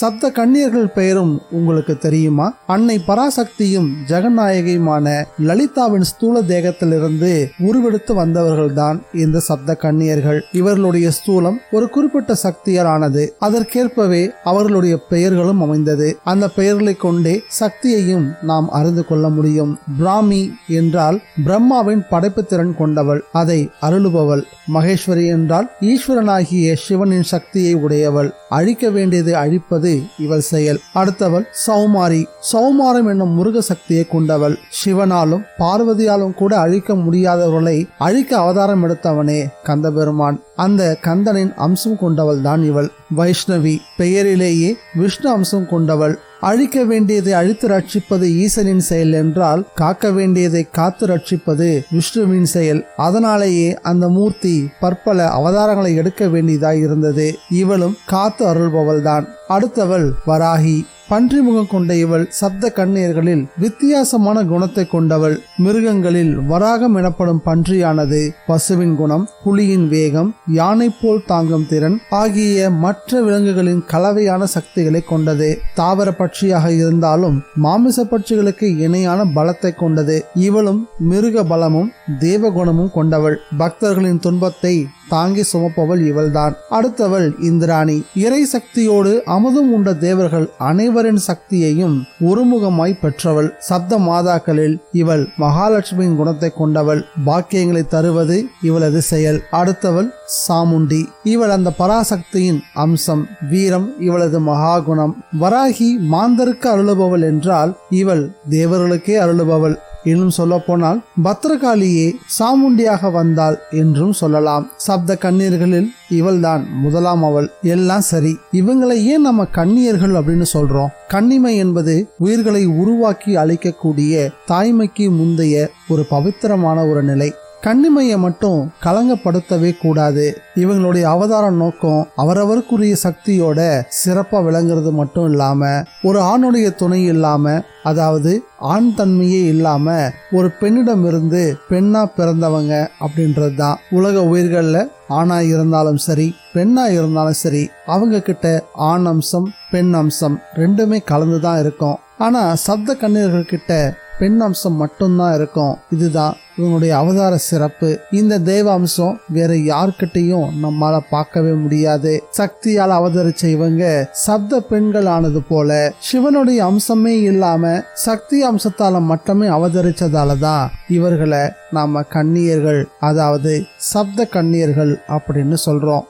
சப்த கன்னியர்கள் பெயரும் உங்களுக்கு தெரியுமா? அன்னை பராசக்தியும் ஜெகநாயகியுமான லலிதாவின் ஸ்தூல தேகத்திலிருந்து உருவெடுத்து வந்தவர்கள்தான் இந்த சப்த கன்னியர்கள். இவர்களுடைய ஸ்தூலம் ஒரு குறிப்பிட்ட சக்தியால் ஆனது. அதற்கேற்பவே அவர்களுடைய பெயர்களும் அமைந்தது. அந்த பெயர்களை கொண்டே சக்தியையும் நாம் அறிந்து கொள்ள முடியும். பிராமி என்றால் பிரம்மாவின் படைப்பு திறன் கொண்டவள், அதை அருளுபவள். மகேஸ்வரி என்றால் ஈஸ்வரனாகிய சிவனின் சக்தியை உடையவள். அழிக்க வேண்டியதை அழிப்பது இவள் செயல். அடுத்தவள் சௌமாரி. சௌமாரம் என்னும் முருக சக்தியை கொண்டவள். சிவனாலும் பார்வதியாலும் கூட அழிக்க முடியாதவர்களை அழிக்க அவதாரம் எடுத்தவனே கந்தபெருமான். அந்த கந்தனின் அம்சம் கொண்டவள் தான் இவள். வைஷ்ணவி. பெயரிலேயே விஷ்ணு அம்சம் கொண்டவள். அழிக்க வேண்டியதை அழித்து ரட்சிப்பது ஈசனின் செயல் என்றால், காக்க வேண்டியதை காத்து ரட்சிப்பது விஷ்ணுவின் செயல். அதனாலேயே அந்த மூர்த்தி பற்பல அவதாரங்களை எடுக்க வேண்டியதாய் இருந்தது. இவளும் காத்து அருள்பவள் தான். அடுத்தவள் வராகி. பன்றி முகம் கொண்ட இவள் சப்த கன்னியர்களில் வித்தியாசமான குணத்தை கொண்டவள். மிருகங்களில் வராகம் எனப்படும் பன்றியானது பசுவின் குணம், புலியின் வேகம், யானை போல் தாங்கும் திறன் ஆகிய மற்ற விலங்குகளின் கலவையான சக்திகளை கொண்டது. தாவர பட்சியாக இருந்தாலும் மாமிச பட்சிகளுக்கு இணையான பலத்தை கொண்டது. இவளும் மிருக பலமும் தேவகுணமும் கொண்டவள். பக்தர்களின் துன்பத்தை தாங்கி சுமப்பவள் இவள்தான். அடுத்தவள் இந்திராணி. இறை சக்தியோடு அமுதம் உண்ட தேவர்கள் அனைவரின் சக்தியையும் ஒருமுகமாய் பெற்றவள். சப்த மாதாக்களில் இவள் மகாலட்சுமியின் குணத்தை கொண்டவள். பாக்கியங்களை தருவது இவளது செயல். அடுத்தவள் சாமுண்டி. இவள் அந்த பராசக்தியின் அம்சம். வீரம் இவளது மகாகுணம். வராகி மாந்தருக்கு அருளுபவள் என்றால் இவள் தேவர்களுக்கே அருளுபவள். இன்னும் சொல்ல போனால் பத்ரகாளியே சாமுண்டியாக வந்தாள் என்றும் சொல்லலாம். சப்த கன்னியர்களில் இவள்தான் முதலாம் அவள். எல்லாம் சரி, இவங்களை ஏன் நம்ம கன்னியர்கள் அப்படின்னு சொல்றோம்? கன்னிமை என்பது உயிர்களை உருவாக்கி அழிக்கக்கூடிய தாய்மைக்கு முந்தைய ஒரு பவித்திரமான ஒரு நிலை. கன்னிமையை மட்டும் கலங்கப்படுத்தவே கூடாது. இவங்களுடைய அவதார நோக்கம் அவரவருக்குரிய சக்தியோட சிறப்பா விளங்குறது மட்டும் இல்லாம, ஒரு ஆணுடைய துணை இல்லாம, அதாவது ஆண் தன்மையே இல்லாம ஒரு பெண்ணிடம் இருந்து பெண்ணா பிறந்தவங்க அப்படின்றது தான். உலக உயிர்கள்ல ஆணா இருந்தாலும் சரி, பெண்ணா இருந்தாலும் சரி, அவங்க கிட்ட ஆண் அம்சம் பெண் அம்சம் ரெண்டுமே கலந்துதான் இருக்கும். ஆனா சப்த கன்னியர்கள் கிட்ட பெண் அம்சம் மட்டும்தான் இருக்கும். இதுதான் இவனுடைய அவதார சிறப்பு. இந்த தேவ அம்சம் வேற யார்கிட்டையும் நம்மால பார்க்கவே முடியாது. சக்தியால் அவதரிச்ச இவங்க சப்த பெண்கள் ஆனது போல சிவனுடைய அம்சமே இல்லாம சக்தி அம்சத்தால மட்டுமே அவதரிச்சதாலதான் இவர்களை நாம கன்னியர்கள், அதாவது சப்த கன்னியர்கள் அப்படின்னு சொல்றோம்.